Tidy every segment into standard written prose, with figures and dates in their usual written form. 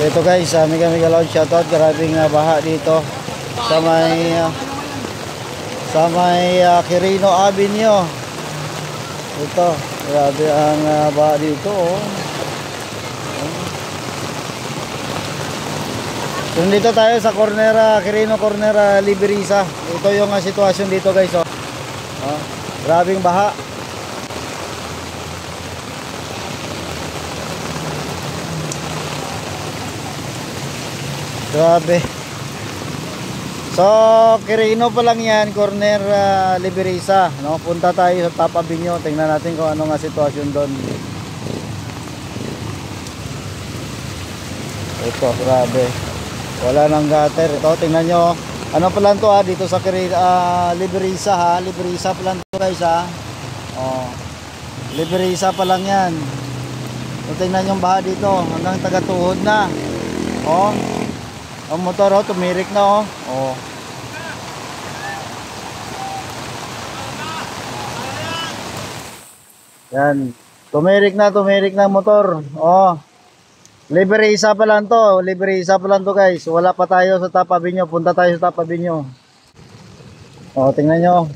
ito guys, mega mega loud shoutout. Grabing baha dito sa may Quirino Avenue. Ito, grabe ang baha dito oh. So, dito tayo sa corner, Quirino corner, Liberisa. Ito yung sitwasyon dito guys oh. Grabing baha. Grabe. So, Quirino pa lang yan, corner Liberisa, no? Punta tayo sa Top Avenue, tingnan natin kung ano nga sitwasyon doon. Ito, grabe. Wala nang gutter. Ito, tingnan nyo. Ano pa lang to dito sa Liberisa ha. Liberisa pa lang to guys ha. Oh, Liberisa pa lang yan. So, tingnan nyo yung baha dito. Hanggang taga-tuhod na. Oh. Ang motor oh, tumirik na oh. Oh. Yan. Tumirik na ang motor. Oh. Liberisa pa lang to. Liberisa pa lang to guys. Wala pa tayo sa Top Avenue. Punta tayo sa Top Avenue. Oh, tingnan nyo.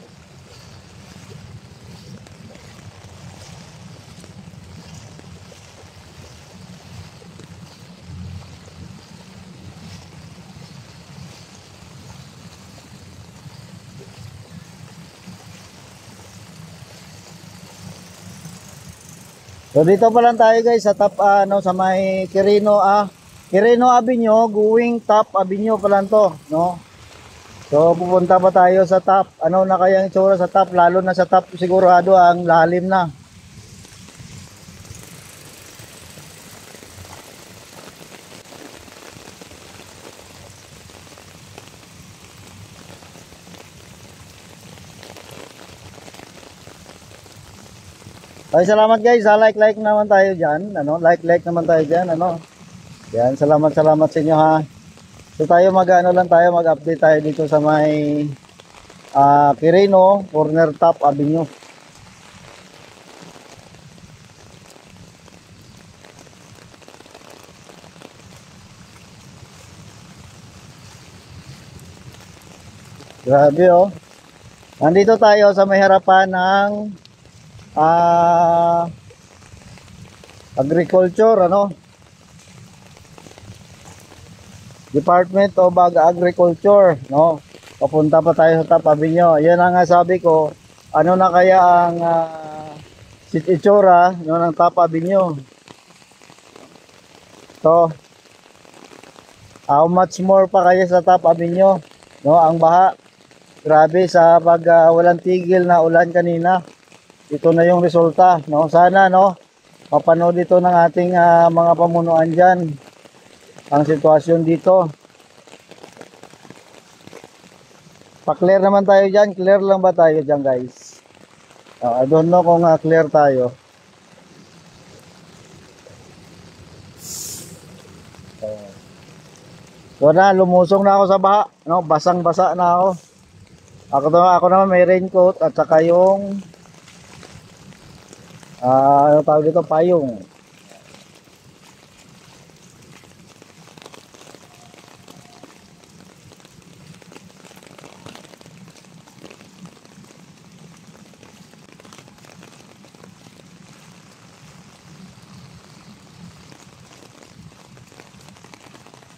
So dito pa lang tayo guys sa Top sa may Quirino Avenue, going Top Avenue pa lang to, no? So pupunta pa tayo sa Top. Ano na kaya ang itsura sa Top, lalo na sa Top sigurado ang lalim na. Ay, salamat guys, like naman tayo diyan, ano? Like naman tayo diyan, ano? Yan, salamat sa inyo ha. So tayo mag-update tayo dito sa may Quirino corner Top Avenue. Grabe oh. Nandito tayo sa may harapan ng agriculture, ano? Department of Agriculture, no? Papunta pa tayo sa Top Avenue. Yan ang sabi ko, ano na kaya ang itsura no, ng Top Avenue. So, how much more pa kaya sa Top Avenue, no? Ang baha, grabe sa walang tigil na ulan kanina. Ito na yung resulta, no? Sana, no, mapanood ito ng ating mga pamunuan dyan, ang sitwasyon dito. Pa-clear naman tayo dyan. Clear lang ba tayo dyan guys? I don't know kung clear tayo. So na, lumusong na ako sa baha, no? Basang-basa na ako. Ako naman may raincoat at saka yung ano tawag dito, payong.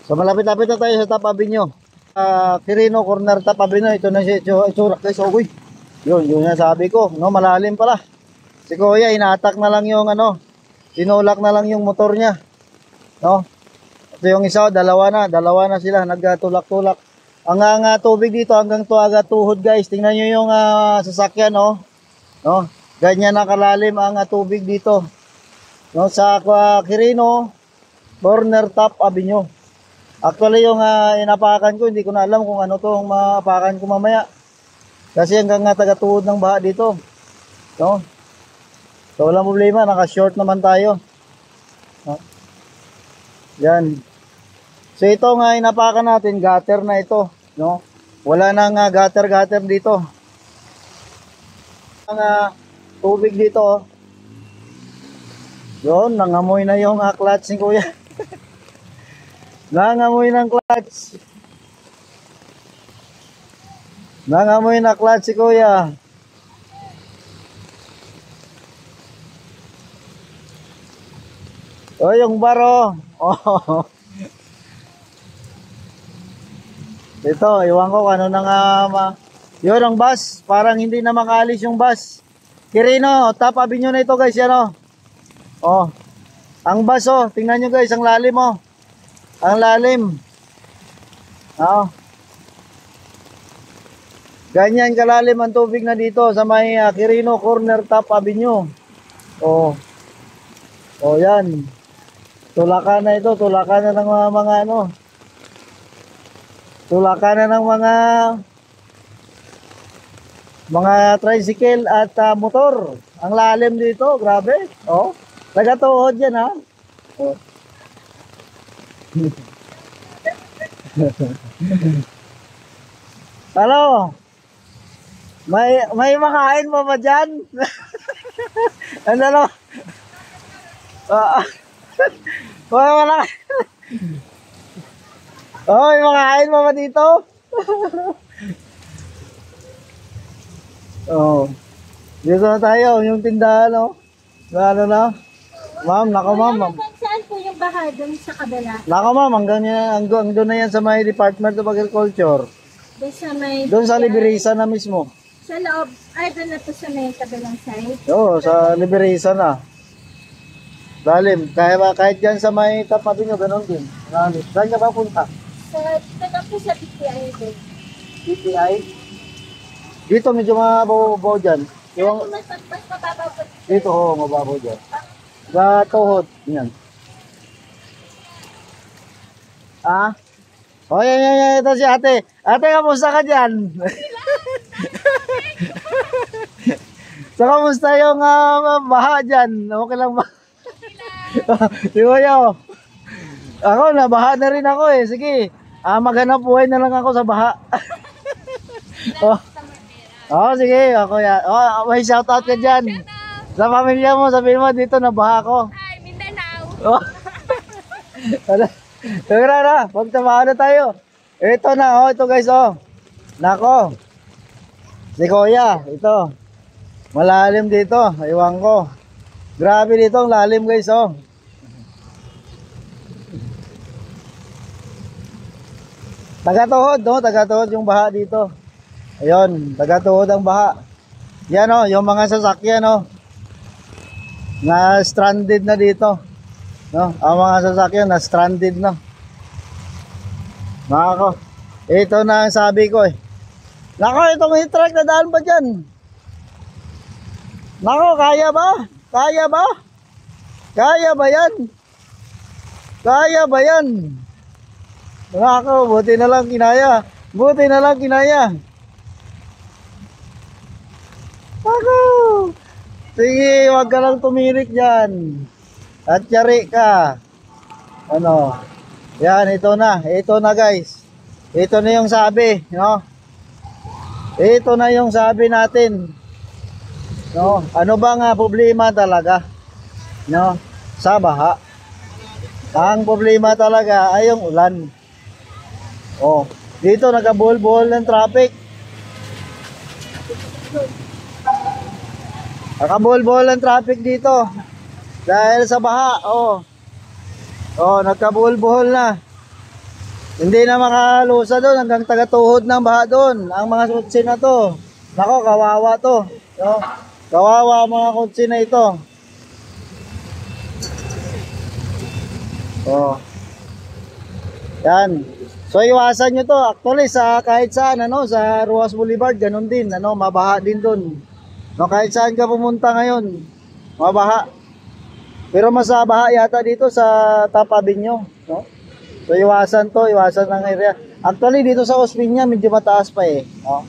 So malapit-lapit na tayo sa Top Avenue. Quirino corner Top Avenue. Ito na siya itsura guys. Okay. Yun yung sabi ko, no, malalim pala. Si Kuya, inatak na lang yung tinulak na lang yung motor niya. No? Ito yung isa, dalawa na sila, nagtulak-tulak. Ang tubig dito hanggang tuhod guys. Tingnan nyo yung sasakyan, no? No? Ganyan nakalalim ang tubig dito. No? Sa Quirino, corner Top Avenue. Actually yung inapakan ko, hindi ko na alam kung ano to ang maapakan ko mamaya. Kasi hanggang taga-tuhod ng baha dito. No? So walang problema, naka-short naman tayo. No? Yan. So ito nga inapakan natin, gutter na ito, no? Wala nang gutter dito. Ang tubig dito, oh. Yun, nangamoy na yung clutch ni Kuya. Nangamoy ng clutch. Nangamoy na clutch si kuya. O, yung baro. Oh. Ito, iwan ko kung ano na nga yun ang bus. Parang hindi na makaalis yung bus. Quirino, top avenue na ito guys. Yan o. Oh. Ang bus oh. Tingnan nyo guys, ang lalim oh. Ang lalim. Oh. Ganyan kalalim ang tubig na dito sa may Quirino Corner Top Avenue. Oh. Oh yan. Tulakan na ito. Tulakan na ng mga ano. Tulakan na ng mga tricycle at motor. Ang lalim dito, grabe. Oh. Nagatuhod yan ha. Oh. Hello. May makain pa ba dyan? Ano no? Wala. Oh, may makain pa ba dito? Oh. Dito na tayo, yung tindahan, oh. Ano na? Ma'am, nako ma'am. Saan po yung baha doon sa kabila? Nako ma'am, hanggang doon na yan sa may Department of Agriculture. Doon sa may... Doon sa Liberisa na mismo. Sa loob, ay doon na po sa may kabilang side? Oo, sa Liberisa na. Lalim. Kahit dyan sa may tapatin nyo, ganun din. Lalim. Saan ka ba punta? Taga po sa BPI din. BPI? Dito medyo mababaw dyan. Yung, Mas mababaw po. dito, oo, mababaw dyan. Sa tuhod. Yan. Ah? Oh, yan. Ito si ate. Ate, kamusta ka dyan? So, kamusta yung baha dyan? Okay lang ba? Si Kuya, oh. Ako, nabaha na rin ako eh. Sige, maghanap buhay na lang ako sa baha. Oh. Oh, sige, ako ya. Oh, may shoutout ka dyan. Sa pamilya mo, sabihin mo, dito nabaha ako. Hi, Mindanao. Oh. Tara na, magtabahan na tayo. Ito na, oh, ito guys, oh. Nako. Si Kuya, ito. Malalim dito, iwan ko. Grabe dito, ang lalim guys, oh. Tagatuhod, no? Tagatuhod yung baha dito. Ayun, tagatuhod ang baha. Yan, oh, yung mga sasakyan, oh. Na stranded na dito. No? Ang mga sasakyan na stranded na. Nako. Ito na ang sabi ko eh. Nako, itong heat truck na daan ba dyan? Nako, kaya ba? Kaya ba? Kaya ba yan? Kaya ba yan? Nako, buti na lang kinaya. Buti na lang kinaya. Nako. Sige, wag ka lang tumirik dyan. At yari ka. Ano? Yan, ito na. Ito na guys. Ito na yung sabi. No? Ito na yung sabi natin. No? Ano ba nga problema talaga? No? Sa baha. Ang problema talaga ay yung ulan. Oh, dito nagkabuhol-buhol ng traffic. Nakabuhol-buhol ng traffic dito. Dahil sa baha, oh. Oh, nagkabuhol-buhol na. Hindi na makalusa doon hanggang tagatuhod ng baha doon. Ang mga kutsi na to. Nako, kawawa to. No? Kawawa ang mga kutsi na ito. Oh. Yan. So iwasan nyo to. Actually sa kahit saan ano, sa Ruas Boulevard ganun din, ano, mabaha din doon. No, kahit saan ka pumunta ngayon, mabaha. Pero mas baha yata dito sa Top Avenue, no? So iwasan to, iwasan ang area. Actually dito sa Osmeña medyo mataas pa eh, no?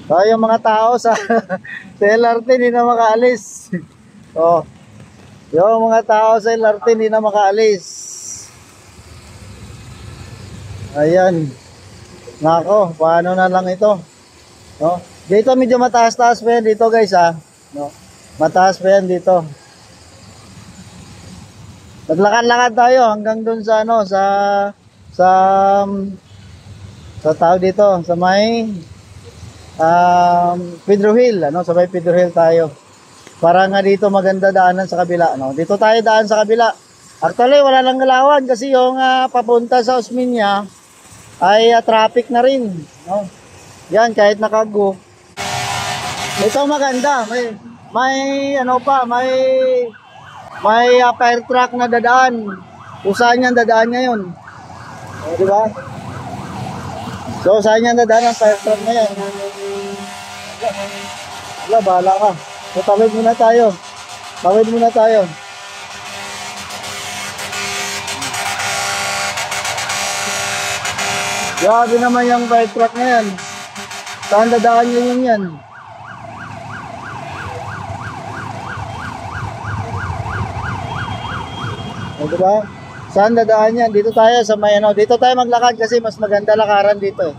So yung mga tao sa sa LRT hindi na makaalis. Oh. Yung mga tao sa LRT hindi na makaalis. Ayan. Nako, paano na lang ito? No? Dito medyo mataas-taas pa yan dito guys ha. No? Mataas pa yan dito. Naglakad-lakad tayo hanggang dun sa ano, sa sa tao dito, sa may Pedro Hill, ano, sa may Pedro Hill tayo. Para nga dito maganda daanan sa kabila, no. Dito tayo daan sa kabila. Actually, wala lang galawan kasi yung papunta sa Osmeña ay traffic na rin, no. Yan, kahit nakago. Ito maganda, may ano pa, may fire truck na dadaan. Kung saan yan dadaan ngayon. O, di ba? So, saan yan dadaan ang fire truck na yan? Wala, bahala ka. So, tawid muna tayo. Tawid muna tayo. Grabe naman yung fire truck na yan. Saan dadaan yun yan? O, diba? Saan dadaan yan? Dito tayo sa may ano. Dito tayo maglakad kasi mas maganda lakaran dito eh.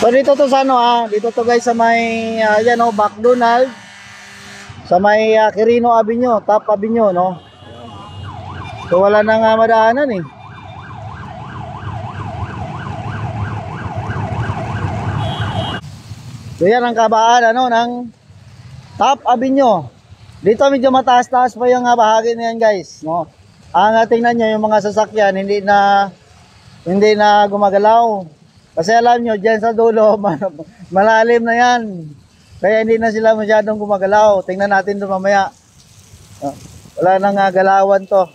So dito to sa ano dito to guys sa may yan o, McDonald. Sa may Quirino Avenue, Top Avenue, no? So wala nang madaanan eh. So yan ang kabaan ano ng Top Avenue. Dito medyo mataas-taas pa yung bahagi na yan guys, no? Ang tingnan nyo yung mga sasakyan hindi na gumagalaw. Kasi alam nyo dyan sa dulo malalim na yan. Kaya hindi na sila masyadong gumagalaw. Tingnan natin doon mamaya. Wala nang galawan to.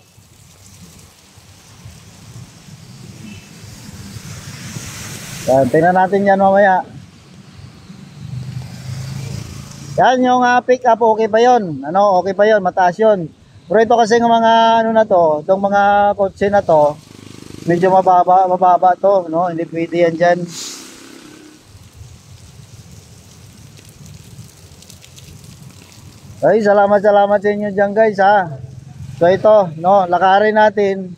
Tingnan natin yan mamaya. Yan yung pick up, okay pa yun. Ano, okay pa yun, mataas yun. Pero ito kasi ng mga ano na to, itong mga kotse na to, medyo mababa to, no? Hindi pwede yan dyan. Ay, salamat sa inyo dyan guys ha. So ito, no, lakarin natin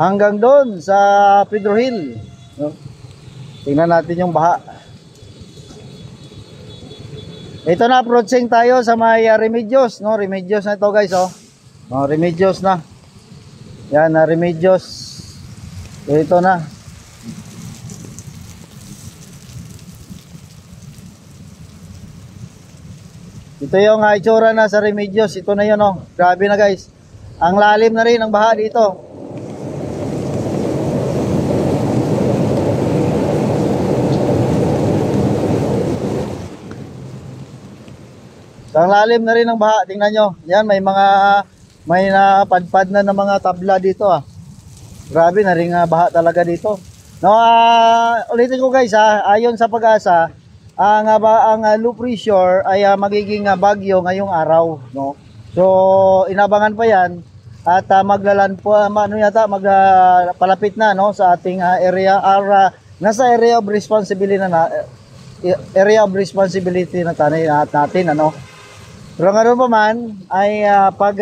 hanggang doon sa Pedro Hill, no? Tingnan natin yung baha. Ito na, approaching tayo sa may Remedios, no? Remedios na ito guys, oh. No, Remedios na. Yan, Remedios. So, ito na. Ito yung itsura na sa Remedios. Ito na yun, oh. Grabe na guys. Ang lalim na rin ang baha dito. Ang lalim na rin ang baha. Tingnan nyo. Yan, may napadpad na ng mga tabla dito ah. Grabe na rin baha talaga dito. No, ulitin ko guys ayon sa Pag-asa, ang low pressure ay magiging bagyo ngayong araw, no. So inabangan pa 'yan at maglalan po magpalapit na no sa ating area nasa area of responsibility na natin ano. Pero ngayon pa man ay pag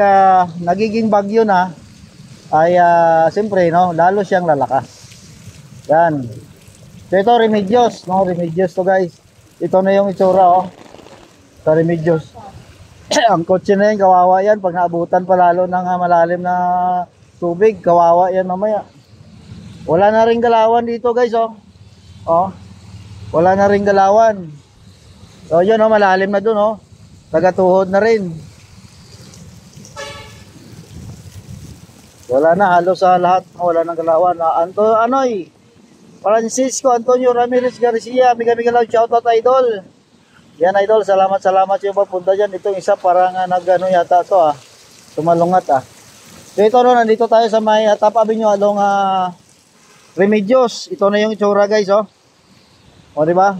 nagiging bagyo na ay siyempre no, lalo siyang lalakas. Yan. So ito Remedios, no, Remedios to guys. Ito na yung itsura oh. Sa Remedios. Ang kotse na yan, kawawa yan pag naabutan pa lalo ng malalim na tubig, kawawa yan mamaya. Wala na ring galawan dito guys oh. Oh. Wala na ring galawan. So yun oh, malalim na dun oh. Tagatuhod na rin. Wala na halos sa lahat, wala nang galawan. Francisco Antonio Ramirez Garcia, mega lang shoutout idol. Yan idol, salamat yung pagpunta dyan. Itong isa parang nagano yata to tumalungat So ito no, nandito tayo sa may Top Avenue along Remedios. Ito na yung itsura guys oh. O di ba?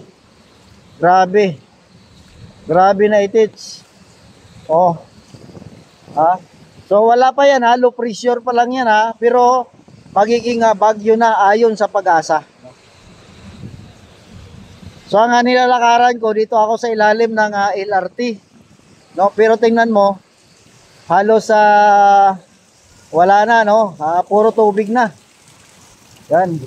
Grabe. Grabe na itits. Oh. So wala pa yan low pressure pa lang yan pero magiging bagyo na ayon sa Pag-asa. So ang nilalakaran ko dito ako sa ilalim ng LRT. No, pero tingnan mo halos wala na no, puro tubig na. Yan.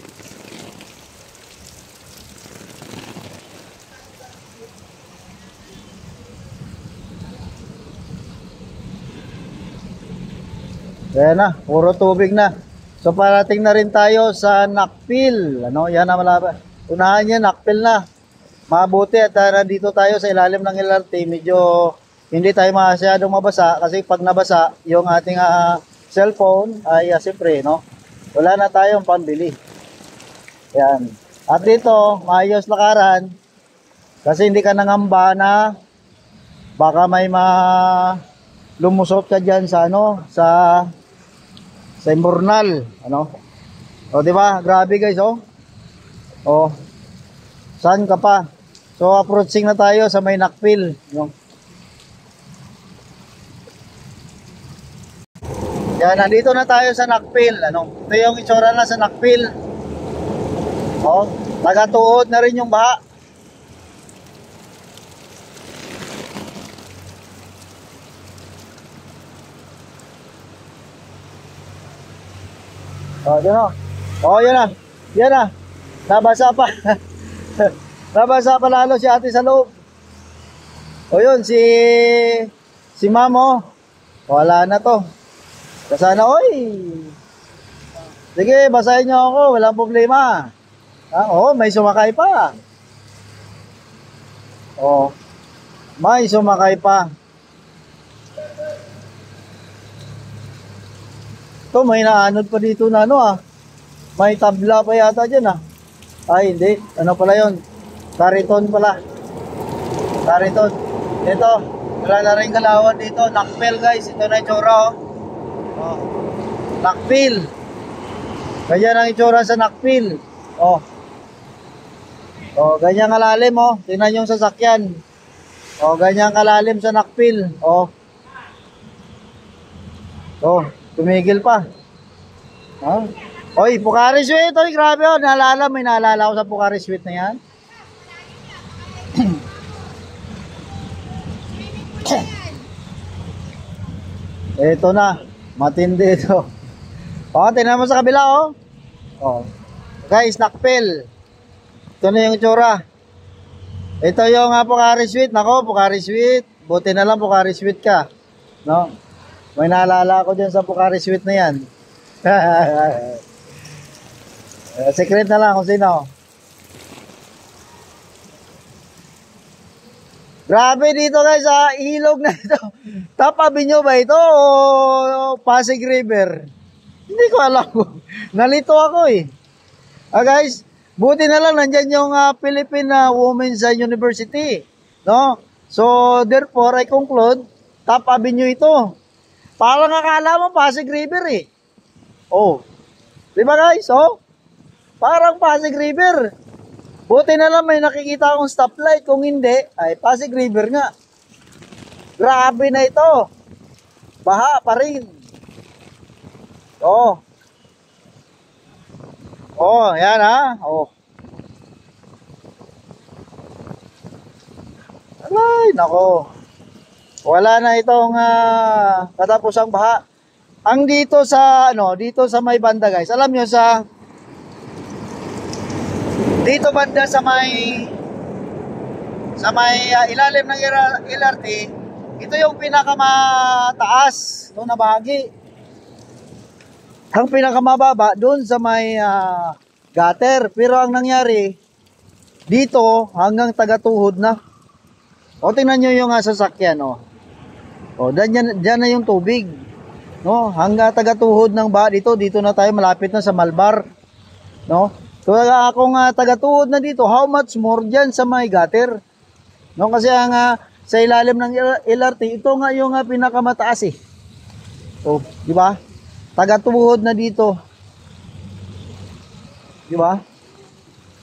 Ayan na, puro tubig na. So parating na rin tayo sa Nakpil. Ano, yan na malapit. Unahan niya, Nakpil na. Mabuti at dito tayo sa ilalim ng LRT, medyo hindi tayo masyadong mabasa kasi pag nabasa yung ating cellphone ay siyempre, no? Wala na tayong pambili. Yan. At dito, maayos lakaran kasi hindi ka nangamba na baka may lumusot ka diyan sa ano, sa Imbornal, ano? O di ba? Grabe guys, oh. Oh. Saan ka pa? So approaching na tayo sa may Nakpil, no? Yan, nandito na tayo sa Nakpil, ano? Ito yung itsura na sa Nakpil. Oh, tagatuod na rin yung baha. Oh, yun o. Oh, yun na. Yan na. Nabasa pa. Nabasa pa lalo si ate sa loob. O yun, si mamo. Wala na to. Kasana, oy. Sige, basahin nyo ako. Walang problema. Oh, may sumakay pa. Oh, may sumakay pa. Ito, may naanod pa dito na ano may tabla pa yata dyan ay hindi, ano pala yun, Kariton pala, Kariton. Ito, wala na rin galawan dito. Nakpil guys, ito na yung tsura oh. Nakpil, ganyan ang itsura sa Nakpil. Oh, ganyan kalalim oh. Tingnan yung sasakyan. Oh, ganyan kalalim sa Nakpil. Oh, tumigil pa. Oy, Pocari Sweat. Oy, grabe oh. May naalala ko sa Pocari Sweat na yan. Ito na. Matindi ito. Oh, tingnan mo sa kabila oh. Oh. Guys, Nakpil. Ito na yung itsura. Ito yung Pocari Sweat. Nako, Pocari Sweat. Buti na lang Pocari Sweat ka. No? May naalala ko dyan sa Pocari Sweat na yan. Secret na lang kung sino. Grabe dito guys ilog na ito. Tapabi nyo ba ito o Pasig River? Hindi ko alam. Nalito ako guys, buti na lang nandyan yung Philippine Women's University. No? So therefore I conclude, tapabi nyo ito. Parang akala mo Pasig River Oh. Diba guys? Oh. Parang Pasig River. Buti na lang may nakikita akong stoplight. Kung hindi, ay Pasig River nga. Grabe na ito. Baha pa rin. Oh. Oh, yan Oh. Alay, nako. Wala na itong katapusang baha. Ang dito sa dito sa may banda guys. Alam niyo dito banda sa may ilalim ng LRT, ito yung pinakamataas na bahagi. Ang pinakamababa doon sa may gutter. Pero ang nangyari dito hanggang tagatuhod na. O tingnan niyo yung sasakyan O diyan na yung tubig. No, hanggang tagatuhod ng baha dito na tayo, malapit na sa Malbar. No? So akong tagatuhod na dito, how much more diyan sa may gutter? No, kasi sa ilalim ng LRT, ito nga yung pinakamataas Oh, di ba? Tagatuhod na dito. Di ba?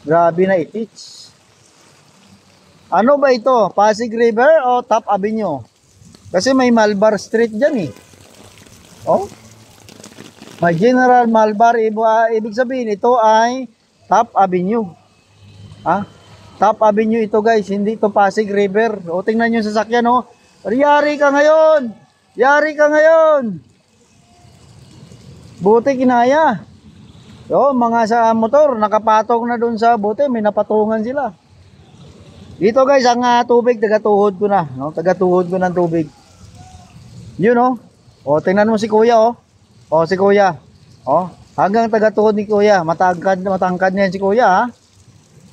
Grabe na itich. Ano ba ito? Pasig River o Top Avenue? Kasi may Malbar Street diyan Oh. May General Malbar, ibig sabihin ito ay Top Avenue. Top Avenue ito guys, hindi ito Pasig River. O tingnan nyo sa sasakyan Yari ka ngayon. Yari ka ngayon. Buti kinaya. Mga sa motor nakapatong na doon sa buti, may napatungan sila. Dito guys, ang tubig tagatuhod ko na, tagatuhod ko ng tubig. Yun O tingnan mo si kuya O, si kuya. O, hanggang taga-tuhod ni kuya. Matangkad na yan si kuya, ha?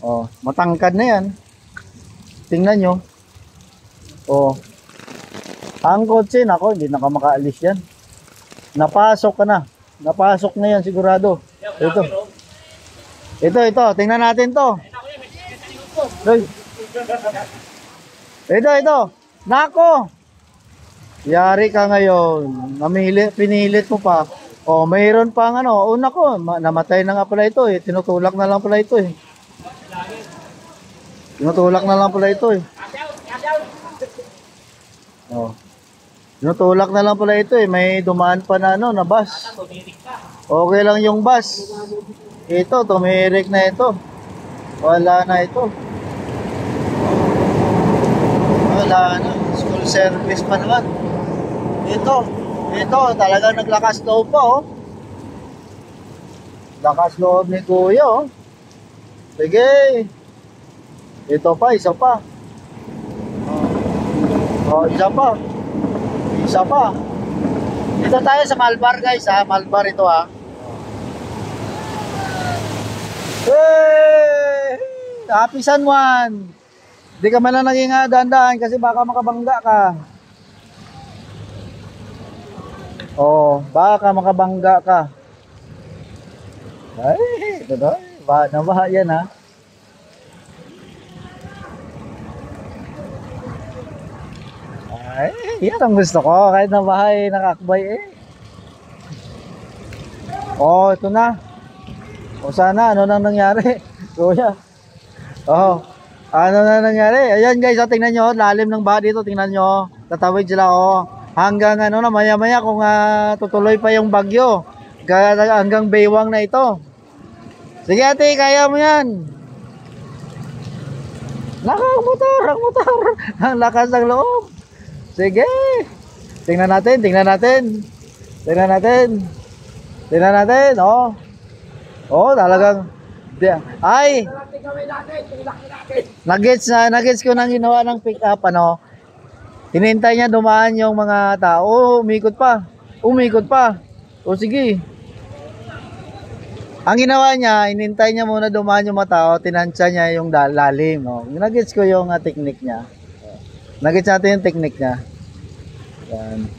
O, matangkad na yan. Tingnan nyo. O, ang kotse, nako, hindi na ka makaalis yan. Napasok ka na. Napasok na yan, sigurado. Ito. Tingnan natin to. Ito. Nako. Yari ka ngayon. Pinilit mo pa. O, mayroon pang ano. O, nako, namatay na nga pala ito eh. Tinutulak na lang pala ito eh. O. Tinutulak na lang pala ito eh. May dumaan pa na ano, na bus. Okay lang yung bus. Ito, tumirik na ito. Wala na ito. Wala na. School service pa naman. Ito, talagang naglakas loob pa, oh. Lakas loob ni kuya, oh. Sige. Ito pa, isa pa. Oh, isa pa. Dito tayo sa Malbar, guys, ha. Malbar ito, ha. Hey! Happy San Juan! Di ka man lang naging dahan-dahan kasi baka makabangga ka. Oh, baka makabangga ka. Ay, ito na. Nabaha yan, ha. Ay, yan ang gusto ko. Kahit nabaha eh, nakakbay eh. Oh, ito na. O sana, ano nang nangyari? Kuya. Oh, ano na nangyari? Ayan guys, tingnan nyo, lalim ng baha dito, tingnan nyo. Tatawid sila, oh. Hanggang ano na, maya-maya kung tutuloy pa yung bagyo. Hanggang baywang na ito. Sige ate, kaya mo yan. Ang motor. Ang lakas ng loob. Sige. Tingnan natin. Oh. Oh, talagang ay. Nuggets ko nang ginawa ng pick up, ano. Hinintay niya dumaan yung mga tao. Umikot pa. O sige. Ang ginawa niya, hinintay niya muna dumaan yung mga tao, tinansya niya yung lalim, no. Nuggets ko yung technique niya. Nuggets natin yung technique niya. Yan.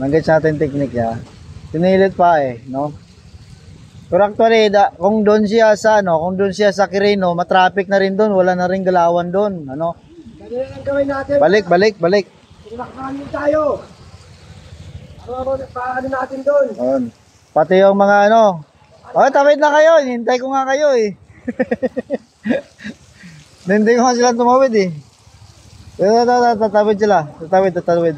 Nuggets natin yung technique niya. Pinilit pa eh, no. Pero actually, kung doon siya sa Quirino, matraffic na rin doon, wala na rin galawan doon, ano. Balik. Tinakpan tayo. Paano natin doon? Pati yung mga ano. Oh, tawid na kayo, hintay ko nga kayo eh. Hindi ko nga sila tumawid eh. Tatawid sila. Tatawid.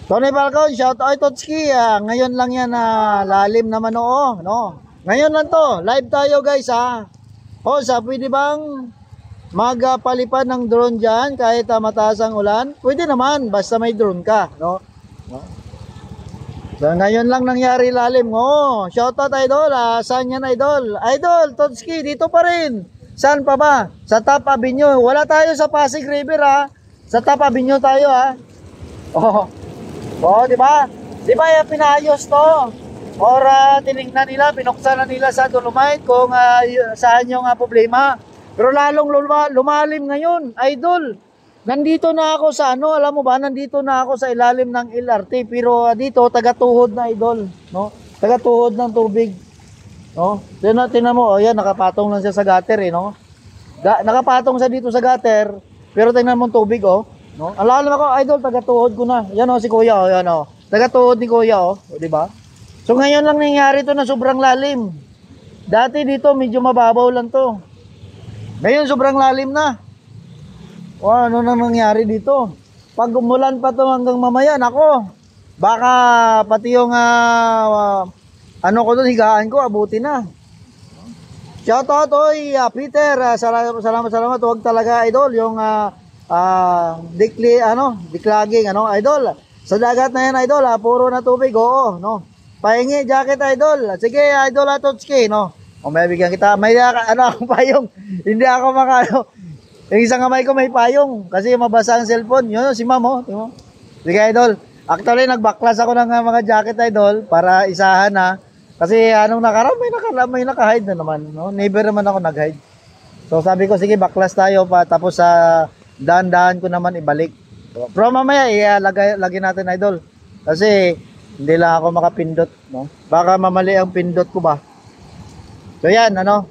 Tony Falcon, shout out Totski. Ngayon lang yan lalim naman no. Ngayon lang to, live tayo guys ha. O, pwede bang magpalipad ng drone dyan kahit mataas ang ulan? Pwede naman, basta may drone ka, no? So, ngayon lang nangyari lalim. Shout out idol, saan yan idol? Idol, Totski, dito pa rin. Saan pa ba? Sa Top Avenue. Wala tayo sa Pasig River ha. Sa Top Avenue tayo ha. Oh, di ba? Di ba pinayos to? Or tinignan nila, binuksan na nila sa Dolomite kung saan yung problema. Pero lalong lumalim ngayon, idol. Nandito na ako sa alam mo ba? Nandito na ako sa ilalim ng LRT, pero dito taga-tuhod na idol, no? Taga-tuhod ng tubig. No? Tingnan mo, ayan, nakapatong lang siya sa gutter eh, no? Nakapatong siya dito sa gutter, pero tingnan mo tubig, oh. No? Alalam ako, idol, taga-tuhod ko na. Yan si kuya, yan taga-tuhod ni kuya, di ba? So ngayon lang nangyari to na sobrang lalim. Dati dito medyo mababaw lang to. Ngayon sobrang lalim na. Ano nang nangyari dito? Pag umulan pa to hanggang mamaya, nako. Baka pati yung ko doon, higaan ko, abuti na. Shout out, Peter, salamat. Huwag talaga, idol, yung diklaging, idol. Sa dagat na yan, idol, puro na tubig, oo, no. Pahingi, jacket, idol. Sige, idol, Totski, no. O may bigyan kita, may akong payong. Hindi ako yung isang kamay ko may payong kasi mabasa ang cellphone. Yun, si ma'am, Sige, idol. Actually, nagbaklas ako ng mga jacket, idol, para isahan na. Kasi anong nakaraan, may naka-hide na naman. No? Never naman ako nag-hide. So sabi ko, sige, baklas tayo pa. Tapos sa dahan-dahan ko naman ibalik. Pero mamaya, lagay natin, idol. Kasi hindi lang ako makapindot. No? Baka mamali ang pindot ko ba. So yan, ano.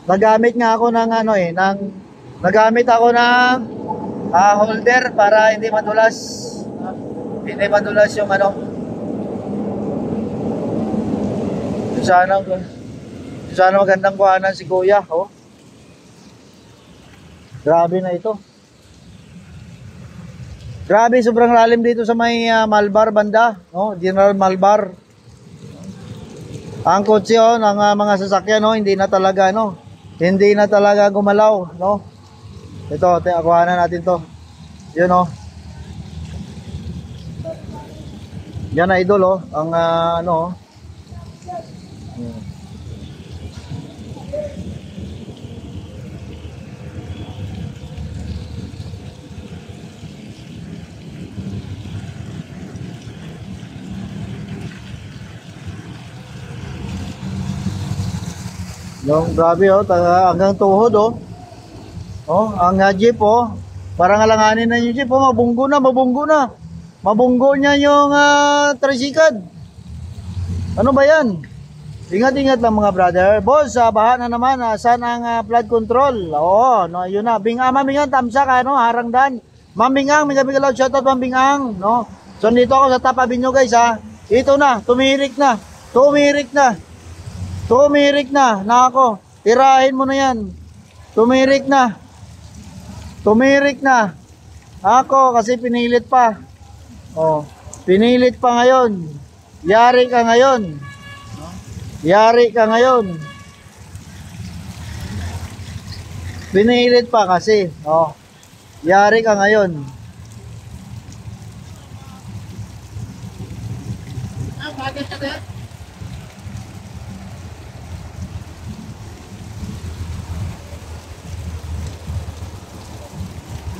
Nagamit nga ako ng nagamit ako ng holder para hindi madulas. Hindi madulas yung ano. Sana magandang kuhanan si Kuya, oh. Grabe na ito. Grabe, sobrang lalim dito sa may Malbar banda, no? General Malbar. Ang kotse, oh, ng mga sasakyan, no, hindi na talaga gumalaw, no? Ito, kuhanan natin to. Yun, oh. Yan na, idol, oh. Ang ano, oh. Yung grabe, oh, hanggang tuhod, oh. Oh, ang jeep, oh. Parang alanganin na yung jeep, oh, mabunggo na. Mabunggo niya yung tricycle. Ano ba yan? Ingat-ingat lang mga brother. Boss, baha na naman. Saan ang flood control? Oo, no, yun na. Mamingang, tamsak, ano, harangdan. Mamingang, migabigalaw, shoutout Mamingang, no. So, dito ako sa Top Avenue, guys, ha. Ito na, tumirik na. Nako, tirahin mo na yan. Tumirik na. Ako, kasi pinilit pa. Oh, pinilit pa ngayon. Yari ka ngayon. Pinilit pa kasi. Oh, yari ka ngayon.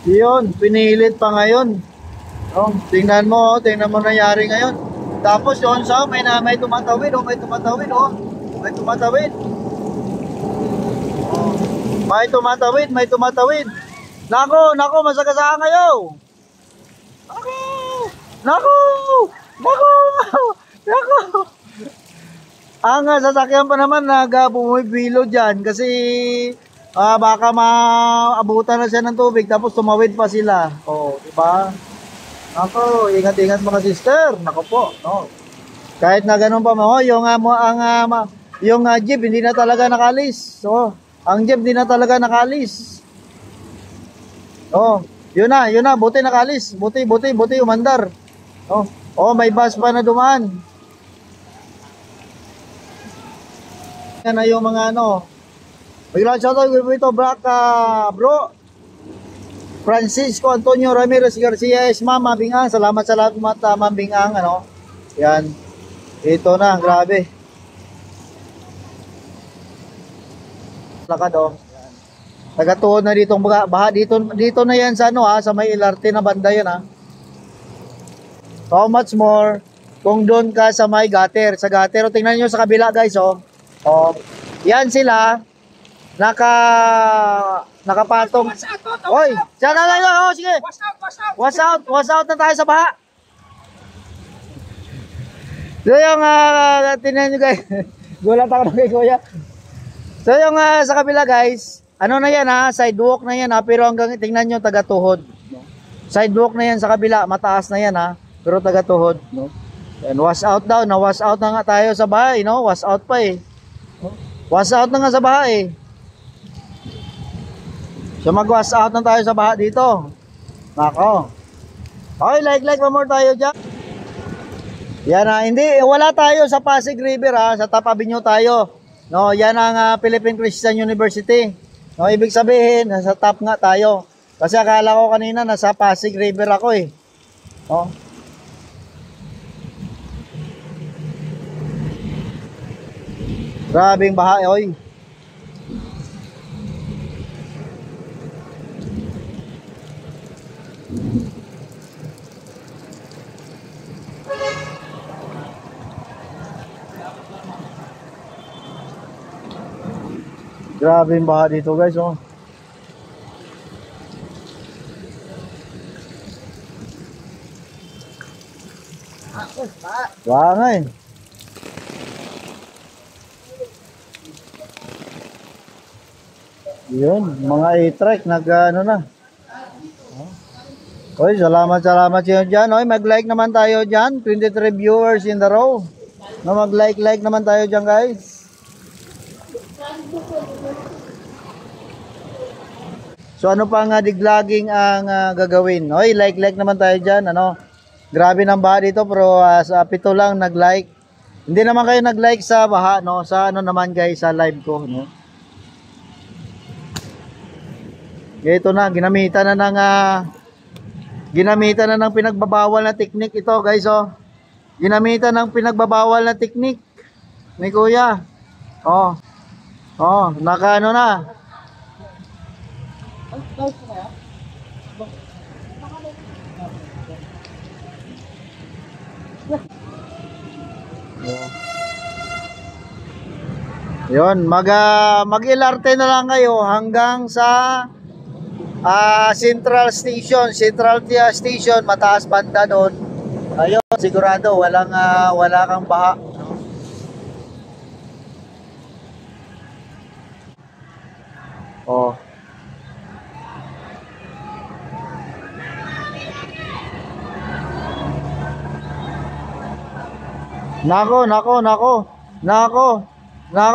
Yun, pinilit pa ngayon. Oh, tingnan mo nangyari ngayon. Tapos yun sa may tumatawid, oh. May tumatawid. Oh, may tumatawid. Nako, masagasaan kayo. Nako. Ang sasakyan pa naman bumibilo dyan kasi baka maabutan na siya ng tubig tapos tumawid pa sila. Oh, diba? Ako, ingat-ingat mga sister. Nako po, no. Kahit na ganun pa mo, yung jeep hindi na talaga nakalis. So, ang jeep hindi na talaga nakalis. Oh, yun na, buti nakalis. Buti umandar. Oh, may bus pa na dumaan. Yan na yung mga biglang shoutout ito, bro Francisco Antonio Ramirez Garcia is Ma'am Bingang. Salamat sa lahat mga Ma'am Bingang, yan, ito na, grabe lakad, tagatuhod na ditong baha dito na yan sa sa may LRT na banda yan, how much more kung doon ka sa may gutter, tingnan nyo sa kabila, guys, yan sila nakapatong. Oy, sana lang yun. Oh, sige. Was out na tayo sa baha. So yung tingnan nyo, guys. Gulat ako na kay Kuya. So yung sa kabila, guys, ano na yan, sidewalk na yan, pero hanggang tingnan nyo, tagatuhod. Sidewalk na yan sa kabila, mataas na yan, pero tagatuhod, no. And was out daw, was out na nga tayo sa bahay, no. Was out pa eh. Was out na nga sa bahay. So mag-was out na tayo sa baha dito. Nako. Okay, like one more tayo dyan. Yan, wala tayo sa Pasig River, sa Top Avenue tayo. No, yan ang Philippine Christian University. No, ibig sabihin, nasa top nga tayo. Kasi akala ko kanina nasa Pasig River ako eh. No. Grabing baha, oy. Grabe yung baha dito guys, oh. Baha nga eh. Yun, mga e-trike nag-ano na. Oy, salamat kayo dyan. Oy, mag-like naman tayo dyan. 23 viewers in the row. No, mag-like naman tayo dyan guys. So ano pa nga diglogging ang gagawin? Oy, like naman tayo dyan. Ano? Grabe ng baha dito pero sa 7 lang nag-like. Hindi naman kayo nag-like sa baha, no? Sa ano naman guys, sa live ko, no? Ito na, ginamitan na ng pinagbabawal na teknik ito, guys, oh. Ginamitan ng pinagbabawal na teknik ni Kuya. Oh. Oh, nakaano na. Yun, mag-LRT na lang kayo hanggang sa Central Station, mataas banda doon. Ayun, sigurado wala kang baha. Oh. Nako,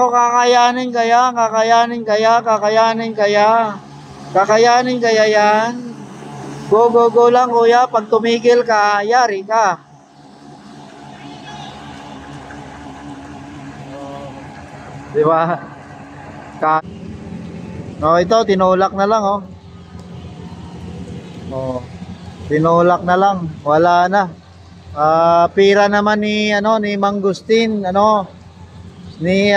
kakayanin kaya yan. Go lang kuya, pag tumigil ka, yari ka. Diba? Oh, ito, tinulak na lang, oh. Oh, tinulak na lang, wala na. Pira naman ni Mangustin, ni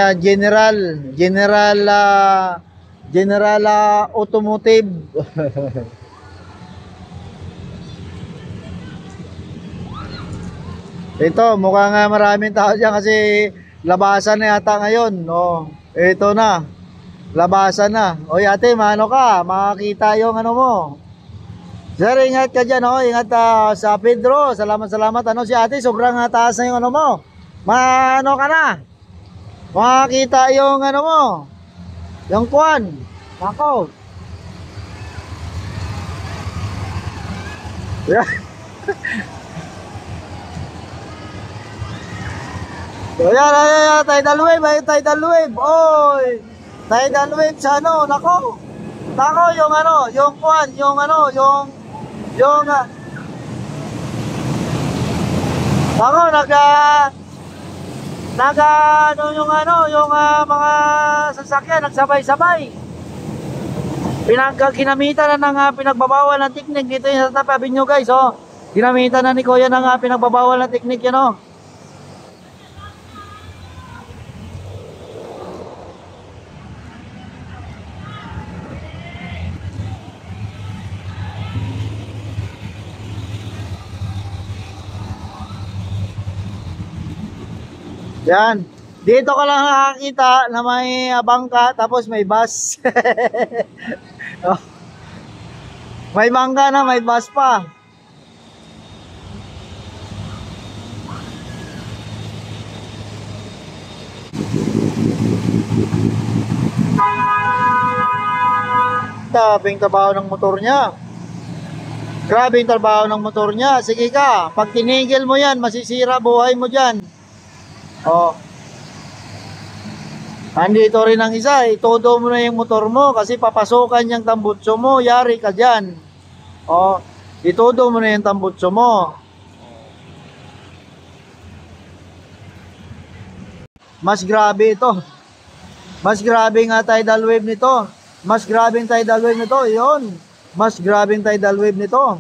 General Automotive. Ito, mukhang maraming tao dyan kasi labasan na yata ngayon. Oh, ito na, labasan na. Oy ate, maano ka? Makakita yung ano mo. Sir, ingat ka dyan, oh. Ingat sa Pedro. Salamat. Si ate, sobrang taas na yung ano mo. Maano ka na? Makakita yung ano mo. Yung kwan. Nako. Yeah. Ayan, tidal wave. Oy. Tidal wave sa ano, nako. Nako, yung kwan, yung mga sasakyan nagsabay-sabay. Ginamitan na ng pinagbabawal ng teknik dito yung sa tabi nyo guys, oh. Ginamitan na ni Kuya ng pinagbabawal ng teknik yan, oh. Yan. Dito ka lang nakakita na may bangka tapos may bus. Oh. May bangka na, may bus pa. Grabing trabaho ng motor niya. Sige ka, pag tinigil mo yan, masisira buhay mo dyan. Oh. Andito rin ang isa, itodo mo na yung motor mo kasi papasukan yung tambutso mo, yari ka dyan. Oh, itodo mo na yung tambutso mo. Mas grabe ito. Mas grabe nga tidal wave nito. Mas grabing tidal wave nito, yun. Mas grabing tidal wave nito.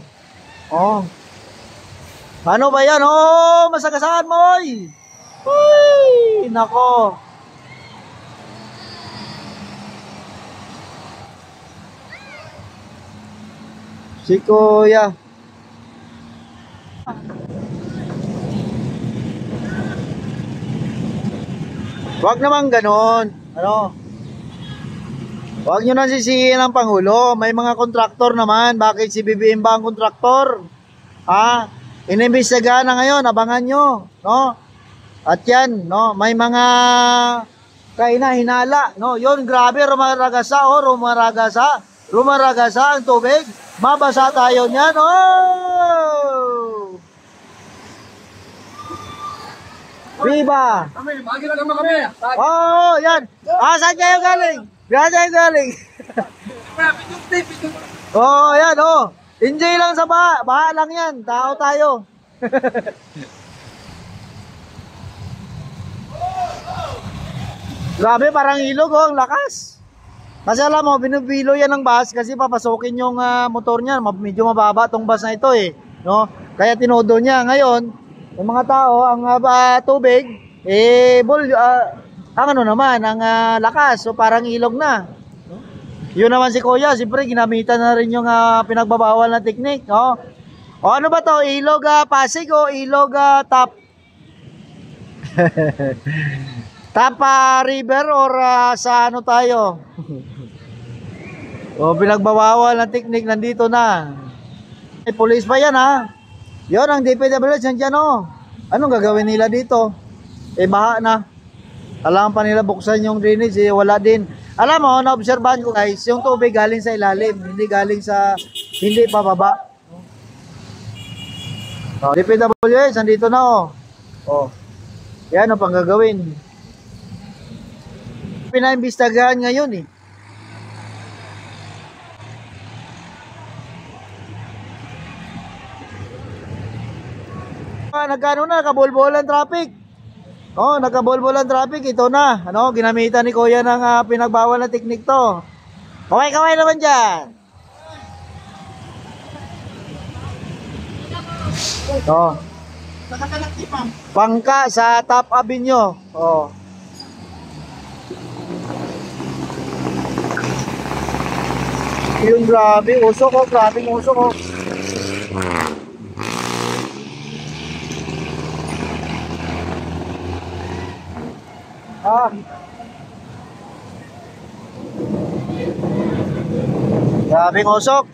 Oh. Ano ba yan? Oh, masagasaan mo, oy. Uy, nako. Si Kuya. Wag naman ganon. Ano? Huwag nyo nang sisihin ang Pangulo. May mga kontraktor naman. Bakit si BBM ba ang kontraktor? Ha? Inimbestigahan na ngayon. Abangan nyo. No? At yan, no? May mga hinala. No? Yun, grabe. Rumaragasa. Oh, rumaragasa. Rumaragasa ang tubig. Mabasa tayo niyan. Oh! Viva! Magi na naman kami. Oh, yan. Saan kayo galing? Saan kayo galing? Oh, yan, oh. Enjoy lang sa baha. Baha lang yan. Tao tayo. Grabe, parang ilog, oh. Ang lakas. Kasi alam mo, binubilo yan ng bus kasi papasukin yung motor niya. Medyo mababa tong bus na ito, eh. No? Kaya tinodo niya. Ngayon, yung mga tao, ang tubig, ang ano naman, ang lakas. So parang ilog na. Yun naman si Kuya, siyempre ginamitan na rin yung pinagbabawal na teknik. No? O ano ba to? Ilog Pasig o ilog Tap? Tap River or sa ano tayo? O pinagbabawal na teknik nandito na. May police pa yan, ha? Yun ang DPWH nandiyan, oh. Anong gagawin nila dito? Baha na. Alam pa nila buksan yung drainage, wala din. Alam mo, naobserbahan ko guys, yung tubig galing sa ilalim, hindi galing sa, hindi pababa. Oh, DPWH, nandito na, oh. Oh. Yan ang pang gagawin. Pinaimbestigahan ngayon, eh. Nagkano na, nakabolbolan traffic. Oh, nakabolbolan traffic, ito na. Ano, ginamitan ni Kuya ng pinagbawal na teknik to. Kaway-kaway naman dyan. Oh. Pangka sa Top Avenue. Oh. Yung grabe, usok, oh, grabe usok, oh. Grabing usok.